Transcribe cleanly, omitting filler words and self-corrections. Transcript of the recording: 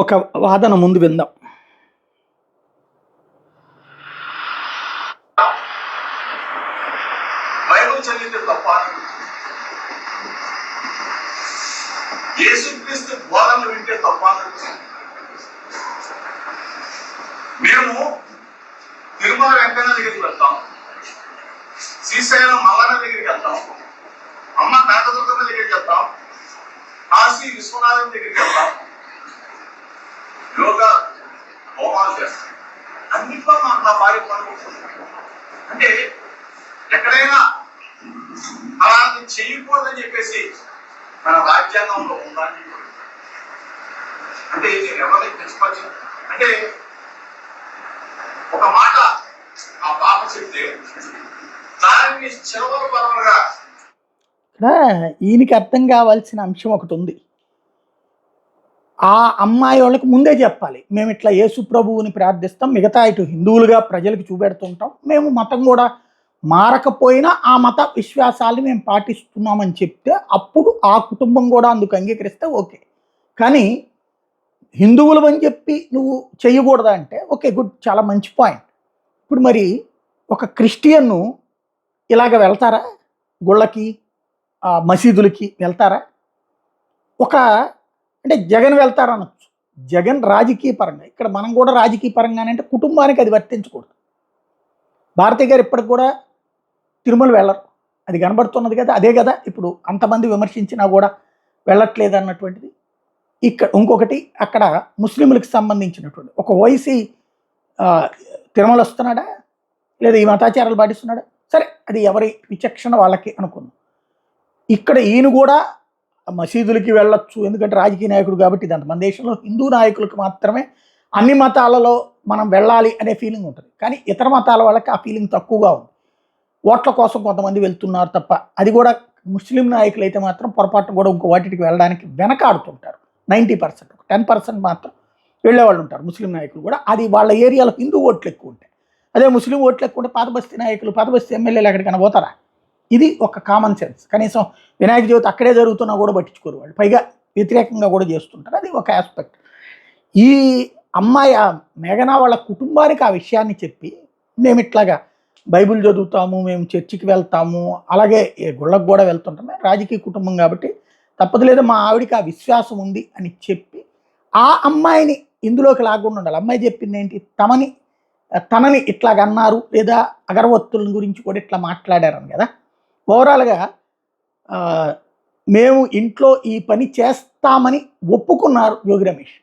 ఒక వాదన ముందు విందాం. బైబిల్ చదివితే తప్ప, యేసుక్రీస్తు బోధనలు వింటే తప్ప. మేము తిరుమల వెంకన్న దగ్గరికి వెళ్తాం, శ్రీశైలం మల్లన్న దగ్గరికి వెళ్తాం, అమ్మ కనకదుర్గమ్మ దగ్గరికి వెళ్తాం, కాశీ విశ్వనాథం దగ్గరికి వెళ్తాం, యోగా హోమాలు చేస్తాం. అన్నింటిలో మాకు నా భార్య పనుకుంటుంది. అంటే ఎక్కడైనా అలాంటి చేయకూడదని చెప్పేసి మన రాజ్యాంగంలో ఉందా? అంటే నేను ఎవరిని తెచ్చుకోవచ్చు అంటే ఒక మాట ఆ పాప చెప్తే దాన్ని చివరి పరముగా ఈయనకి అర్థం కావాల్సిన అంశం ఒకటి ఉంది. ఆ అమ్మాయి వాళ్ళకి ముందే చెప్పాలి, మేము ఇట్లా యేసు ప్రభువుని ప్రార్థిస్తాం, మిగతా ఇటు హిందువులుగా ప్రజలకు చూపెడుతుంటాం, మేము మతం కూడా మారకపోయినా ఆ మత విశ్వాసాన్ని మేము పాటిస్తున్నామని చెప్తే అప్పుడు ఆ కుటుంబం కూడా అందుకు అంగీకరిస్తే ఓకే. కానీ హిందువులు అని చెప్పి నువ్వు చేయకూడదా అంటే ఓకే, గుడ్, చాలా మంచి పాయింట్. ఇప్పుడు మరి ఒక క్రిస్టియన్ను ఇలాగ వెళ్తారా? గుళ్ళకి మసీదులకి వెళ్తారా? ఒక అంటే జగన్ వెళ్తారనొచ్చు, జగన్ రాజకీయ పరంగా, ఇక్కడ మనం కూడా రాజకీయ పరంగానే అంటే కుటుంబానికి అది వర్తించకూడదు. భారతి గారు ఇప్పటికి కూడా తిరుమల వెళ్ళరు, అది కనబడుతున్నది కదా, అదే కదా ఇప్పుడు అంతమంది విమర్శించినా కూడా వెళ్ళట్లేదు అన్నటువంటిది. ఇక్కడ ఇంకొకటి, అక్కడ ముస్లింలకు సంబంధించినటువంటి ఒక ఓవైసీ తిరుమల వస్తున్నాడా లేదా ఈ మతాచారాలు పాటిస్తున్నాడా? సరే, అది ఎవరి విచక్షణ వాళ్ళకి అనుకుందాం. ఇక్కడ ఈయన కూడా మసీదులకి వెళ్ళొచ్చు, ఎందుకంటే రాజకీయ నాయకుడు కాబట్టి. ఇది మన దేశంలో హిందూ నాయకులకు మాత్రమే అన్ని మతాలలో మనం వెళ్ళాలి అనే ఫీలింగ్ ఉంటుంది, కానీ ఇతర మతాల వాళ్ళకి ఆ ఫీలింగ్ తక్కువగా ఉంది. ఓట్ల కోసం కొంతమంది వెళ్తున్నారు తప్ప, అది కూడా ముస్లిం నాయకులు అయితే మాత్రం పొరపాటు కూడా ఇంకో వాటికి వెళ్ళడానికి వెనకాడుతుంటారు. 90%, 10% మాత్రం వెళ్ళేవాళ్ళు ఉంటారు ముస్లిం నాయకులు కూడా. అది వాళ్ళ ఏరియాలో హిందూ ఓట్లు ఎక్కువ ఉంటాయి. అదే ముస్లిం ఓట్లు ఎక్కువ ఉంటే పాత బస్తీ నాయకులు, పాత బస్తీ ఎమ్మెల్యేలు ఎక్కడికైనా పోతారా? ఇది ఒక కామన్ సెన్స్. కనీసం వినాయక చవితి అక్కడే జరుగుతున్నా కూడా పట్టించుకోరు వాళ్ళు, పైగా వ్యతిరేకంగా కూడా చేస్తుంటారు. అది ఒక ఆస్పెక్ట్. ఈ అమ్మాయి మేఘనా వాళ్ళ కుటుంబానికి ఆ విషయాన్ని చెప్పి, మేము ఇట్లాగా బైబిల్ చదువుతాము, మేము చర్చికి వెళ్తాము, అలాగే గుళ్ళకు కూడా వెళ్తుంటాము, రాజకీయ కుటుంబం కాబట్టి తప్పదు, లేదా మా ఆవిడికి ఆ విశ్వాసం ఉంది అని చెప్పి ఆ అమ్మాయిని ఇందులోకి లాకుండా ఉండాలి. అమ్మాయి చెప్పింది ఏంటి, తనని ఇట్లాగన్నారు, లేదా అగరవత్తుల గురించి కూడా ఇట్లా మాట్లాడారని కదా. ఓవరాల్గా మేము ఇంట్లో ఈ పని చేస్తామని ఒప్పుకున్నారు యోగి రమేష్.